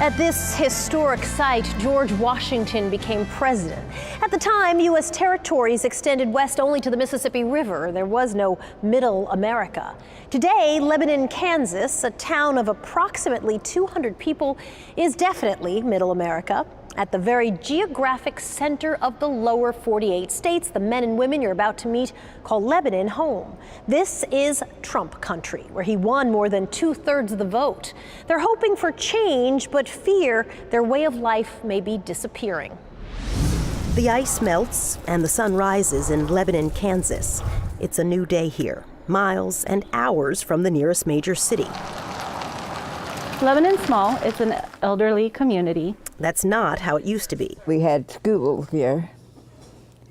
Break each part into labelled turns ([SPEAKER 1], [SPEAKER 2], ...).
[SPEAKER 1] At this historic site, George Washington became president. At the time, U.S. territories extended west only to the Mississippi River. There was no Middle America. Today, Lebanon, Kansas, a town of approximately 200 people, is definitely Middle America. At the very geographic center of the lower 48 states, the men and women you're about to meet call Lebanon home. This is Trump country, where he won more than 2/3 of the vote. They're hoping for change, but fear their way of life may be disappearing. The ice melts and the sun rises in Lebanon, Kansas. It's a new day here, miles and hours from the nearest major city.
[SPEAKER 2] Lebanon's small. It's an elderly community.
[SPEAKER 1] That's not how it used to be.
[SPEAKER 3] We had schools here,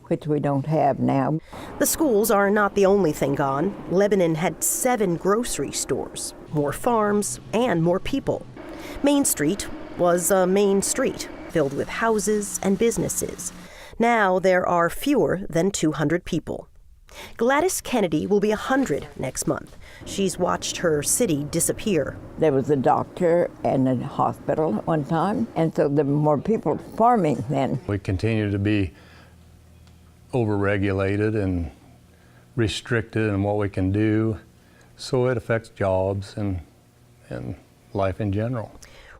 [SPEAKER 3] which we don't have now.
[SPEAKER 1] The schools are not the only thing gone. Lebanon had 7 grocery stores, more farms, and more people. Main Street was a main street filled with houses and businesses. Now there are fewer than 200 people. Gladys Kennedy will be 100 next month. She's watched her city disappear.
[SPEAKER 3] There was a doctor and a hospital at one time, and so there were more people farming then.
[SPEAKER 4] We continue to be overregulated and restricted in what we can do, so it affects jobs and life in general.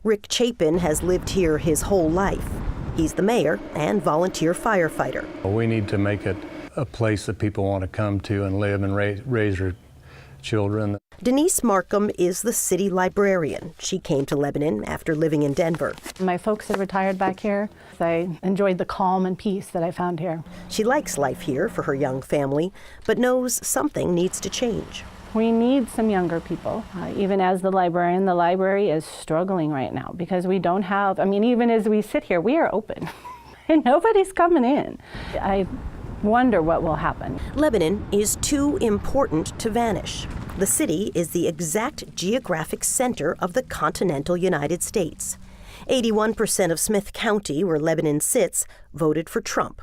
[SPEAKER 1] Rick Chapin has lived here his whole life. He's the mayor and volunteer firefighter.
[SPEAKER 4] We need to make it a place that people want to come to and live and raise their children.
[SPEAKER 1] Denise Markham is the city librarian. She came to Lebanon after living in Denver.
[SPEAKER 2] My folks had retired back here. I enjoyed the calm and peace that I found here.
[SPEAKER 1] She likes life here for her young family, but knows something needs to change.
[SPEAKER 2] We need some younger people. Even as the librarian, the library is struggling right now because we don't have, even as we sit here, we are open and nobody's coming in. I wonder what will happen.
[SPEAKER 1] Lebanon is too important to vanish. The city is the exact geographic center of the continental United States. 81% of Smith County, where Lebanon sits, voted for Trump.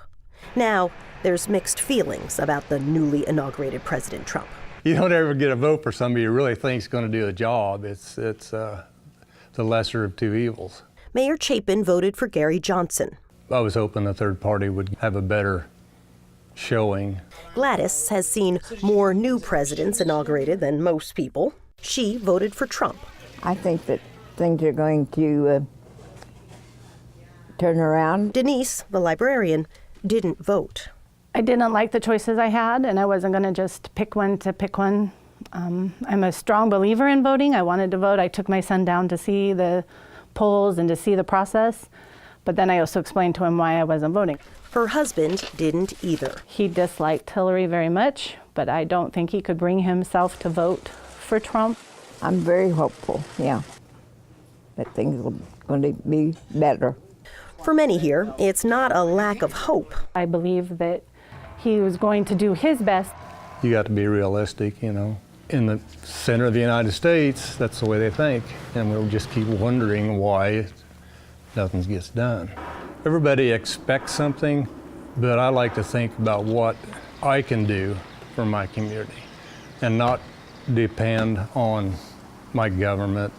[SPEAKER 1] Now, there's mixed feelings about the newly inaugurated President Trump.
[SPEAKER 4] You don't ever get a vote for somebody you really think is going to do the job. It's the lesser of two evils.
[SPEAKER 1] Mayor Chapin voted for Gary Johnson.
[SPEAKER 4] I was hoping the third party would have a better showing.
[SPEAKER 1] Gladys has seen more new presidents inaugurated than most people. She voted for Trump.
[SPEAKER 3] I think that things are going to turn around.
[SPEAKER 1] Denise, the librarian, didn't vote.
[SPEAKER 2] I didn't like the choices I had, and I wasn't going to just pick one to pick one. I'm a strong believer in voting. I wanted to vote. I took my son down to see the polls and to see the process, but then I also explained to him why I wasn't voting.
[SPEAKER 1] Her husband didn't either.
[SPEAKER 2] He disliked Hillary very much, but I don't think he could bring himself to vote for Trump.
[SPEAKER 3] I'm very hopeful, yeah, that things are going to be better.
[SPEAKER 1] For many here, it's not a lack of hope.
[SPEAKER 2] I believe that he was going to do his best.
[SPEAKER 4] You got to be realistic, In the center of the United States, that's the way they think. And we'll just keep wondering why nothing gets done. Everybody expects something, but I like to think about what I can do for my community and not depend on my government